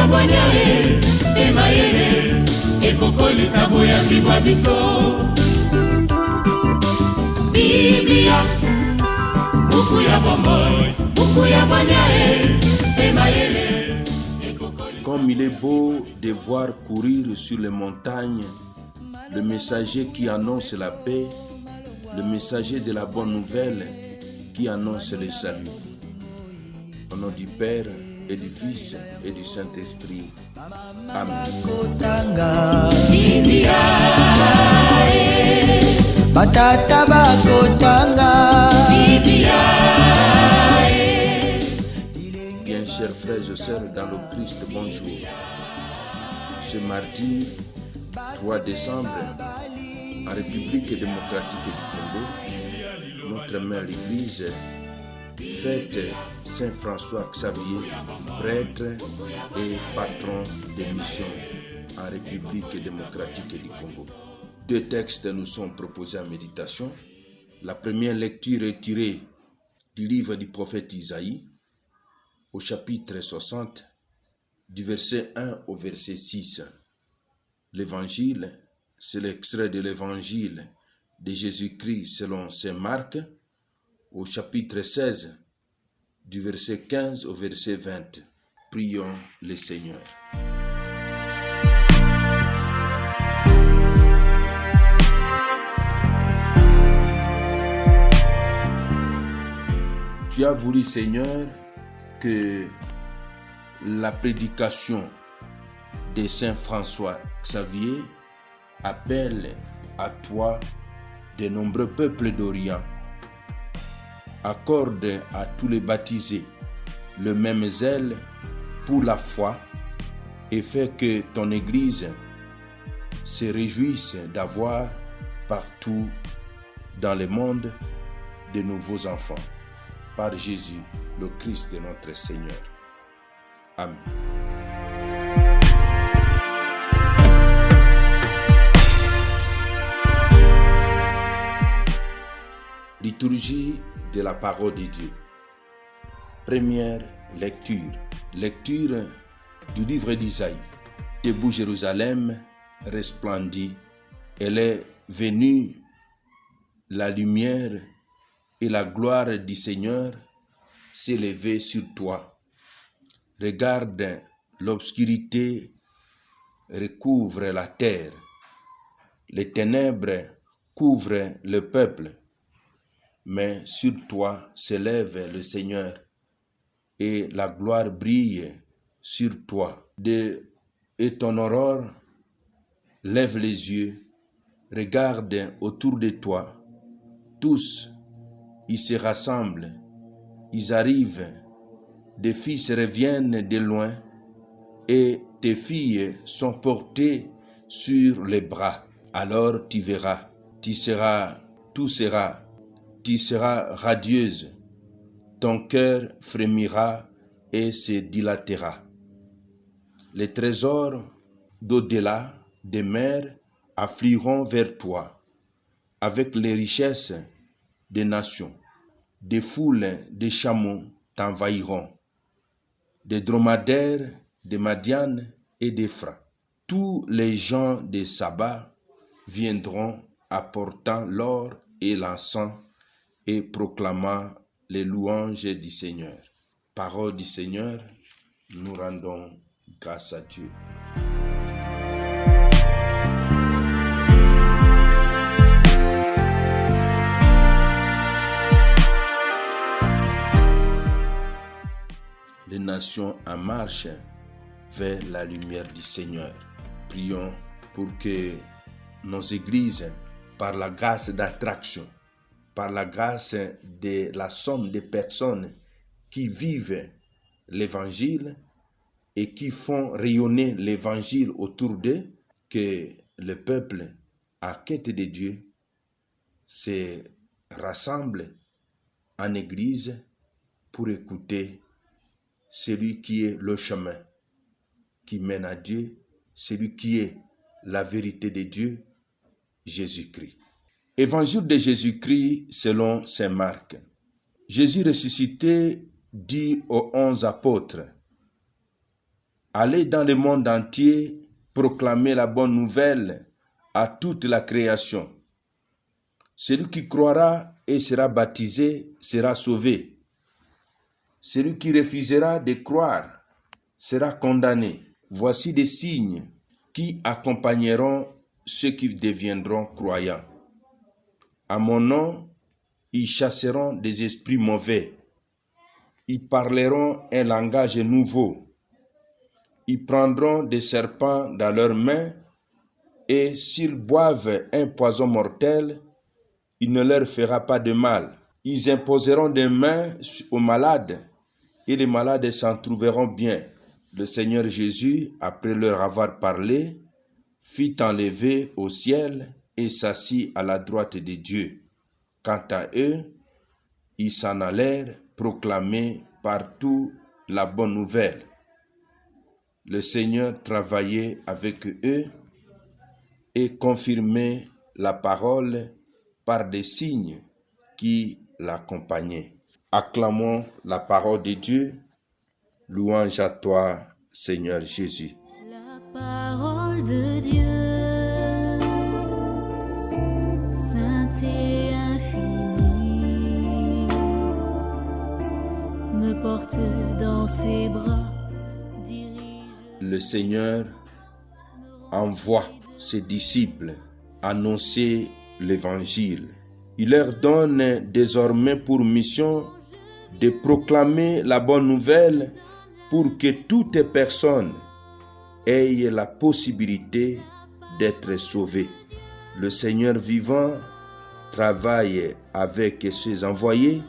ya bwanyae emayele ekokolisa boyambi bwa biso. Biblia buku ya bomoi buku ya bwanyae emayele ekokolisa. Comme il est beau de voir courir sur les montagnes le messager qui annonce la paix, le messager de la bonne nouvelle qui annonce le salut. Au nom du Père et du Fils et du Saint-Esprit. Amen. Bien chers frères et sœurs dans le Christ, bonjour. Ce mardi 3 décembre, en République démocratique du Congo, notre mère l'Église fête Saint François Xavier, prêtre et patron des missions en République démocratique du Congo. Deux textes nous sont proposés en méditation. La première lecture est tirée du livre du prophète Isaïe, au chapitre 60, du verset 1 au verset 6. L'évangile, c'est l'extrait de l'évangile de Jésus-Christ selon saint Marc, au chapitre 16, du verset 15 au verset 20. Prions le Seigneur. Tu as voulu, Seigneur, que la prédication de Saint François Xavier appelle à toi de nombreux peuples d'Orient. Accorde à tous les baptisés le même zèle pour la foi et fais que ton Église se réjouisse d'avoir partout dans le monde de nouveaux enfants. Par Jésus, le Christ de notre Seigneur. Amen. Liturgie de la parole de Dieu. Première lecture. Lecture du livre d'Isaïe. Debout Jérusalem resplendit. Elle est venue la lumière et la gloire du Seigneur s'est levée sur toi. Regarde, l'obscurité recouvre la terre. Les ténèbres couvrent le peuple. Mais sur toi s'élève le Seigneur, et la gloire brille sur toi. Et ton aurore lève les yeux, regarde autour de toi. Tous, ils se rassemblent, ils arrivent, des fils reviennent de loin, et tes filles sont portées sur les bras. Alors tu verras, tu seras radieuse, ton cœur frémira et se dilatera. Les trésors d'au-delà des mers afflueront vers toi, avec les richesses des nations. Des foules de chameaux t'envahiront, des dromadaires de Madian et d'Ephra. Tous les gens de Saba viendront apportant l'or et l'encens et proclamant les louanges du Seigneur. Parole du Seigneur, nous rendons grâce à Dieu. Les nations en marche vers la lumière du Seigneur. Prions pour que nos églises, par la grâce d'attraction, par la grâce de la somme de personnes qui vivent l'évangile et qui font rayonner l'évangile autour d'eux, que le peuple à quête de Dieu se rassemble en église pour écouter celui qui est le chemin qui mène à Dieu, celui qui est la vérité de Dieu, Jésus-Christ. Évangile de Jésus-Christ selon saint Marc. Jésus ressuscité dit aux 11 apôtres: Allez dans le monde entier proclamer la bonne nouvelle à toute la création. Celui qui croira et sera baptisé sera sauvé. Celui qui refusera de croire sera condamné. Voici des signes qui accompagneront ceux qui deviendront croyants. À mon nom, ils chasseront des esprits mauvais. Ils parleront un langage nouveau. Ils prendront des serpents dans leurs mains et s'ils boivent un poison mortel, il ne leur fera pas de mal. Ils imposeront des mains aux malades et les malades s'en trouveront bien. Le Seigneur Jésus, après leur avoir parlé, fit enlever au ciel et s'assit à la droite de Dieu. Quant à eux, ils s'en allèrent proclamer partout la bonne nouvelle. Le Seigneur travaillait avec eux et confirmait la parole par des signes qui l'accompagnaient. Acclamons la parole de Dieu. Louange à toi, Seigneur Jésus. La parole de Dieu, sainte et infinie, me porte dans ses bras, dirige. Le Seigneur envoie ses disciples annoncer l'évangile. Il leur donne désormais pour mission de proclamer la bonne nouvelle pour que toute personne ait la possibilité d'être sauvée. Le Seigneur vivant travaille avec ses envoyés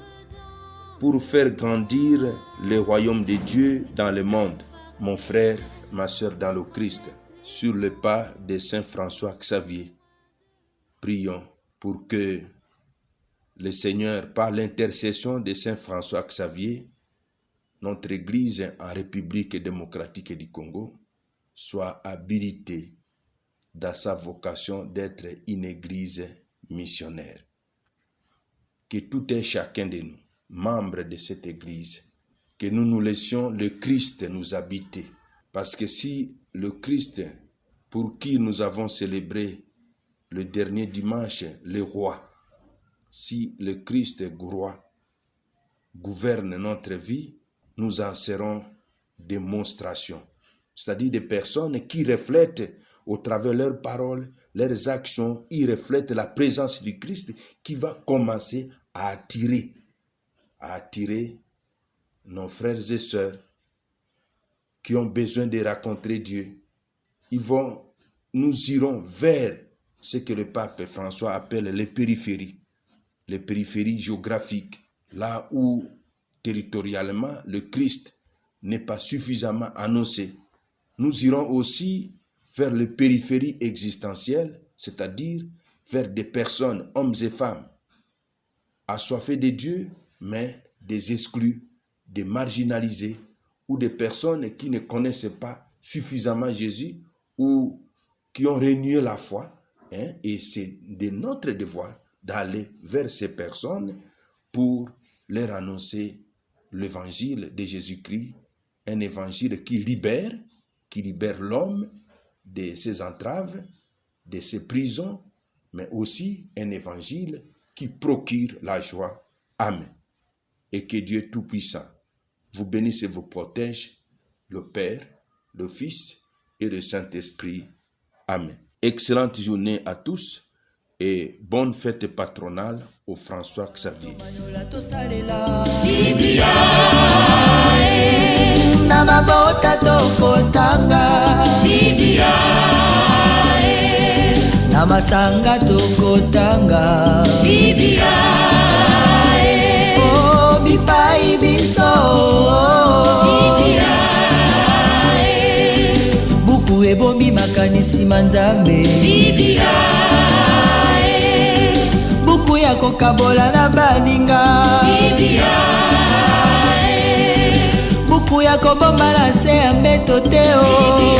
pour faire grandir le royaume de Dieu dans le monde. Mon frère, ma sœur dans le Christ, sur le pas de Saint François Xavier, prions pour que le Seigneur, par l'intercession de Saint François Xavier, notre Église en République démocratique du Congo, soit habilitée dans sa vocation d'être une Église missionnaire. Que tout et chacun de nous, membres de cette Église, que nous nous laissions le Christ nous habiter. Parce que si le Christ, pour qui nous avons célébré le dernier dimanche, le roi, si le Christ roi gouverne notre vie, nous en serons démonstration. C'est-à-dire des personnes qui reflètent au travers leurs paroles, leurs actions, ils reflètent la présence du Christ qui va commencer à attirer nos frères et sœurs qui ont besoin de rencontrer Dieu. Nous irons vers ce que le pape François appelle les périphéries géographiques, là où territorialement le Christ n'est pas suffisamment annoncé. Nous irons aussi vers les périphéries existentielles, c'est-à-dire vers des personnes, hommes et femmes, assoiffés de Dieu, mais des exclus, des marginalisés, ou des personnes qui ne connaissent pas suffisamment Jésus, ou qui ont renié la foi. Et c'est de notre devoir d'aller vers ces personnes pour leur annoncer l'évangile de Jésus-Christ, un évangile qui libère l'homme de ses entraves, de ses prisons, mais aussi un évangile qui procure la joie. Amen. Et que Dieu Tout-Puissant vous bénisse et vous protège, le Père, le Fils et le Saint-Esprit. Amen. Excellente journée à tous et bonne fête patronale au François Xavier. Namasanga tokotanga oh bipai biso buku ebombi makanisi manzambe buku ya kokabola na baninga buku ya kobomba na se ya mbeto te o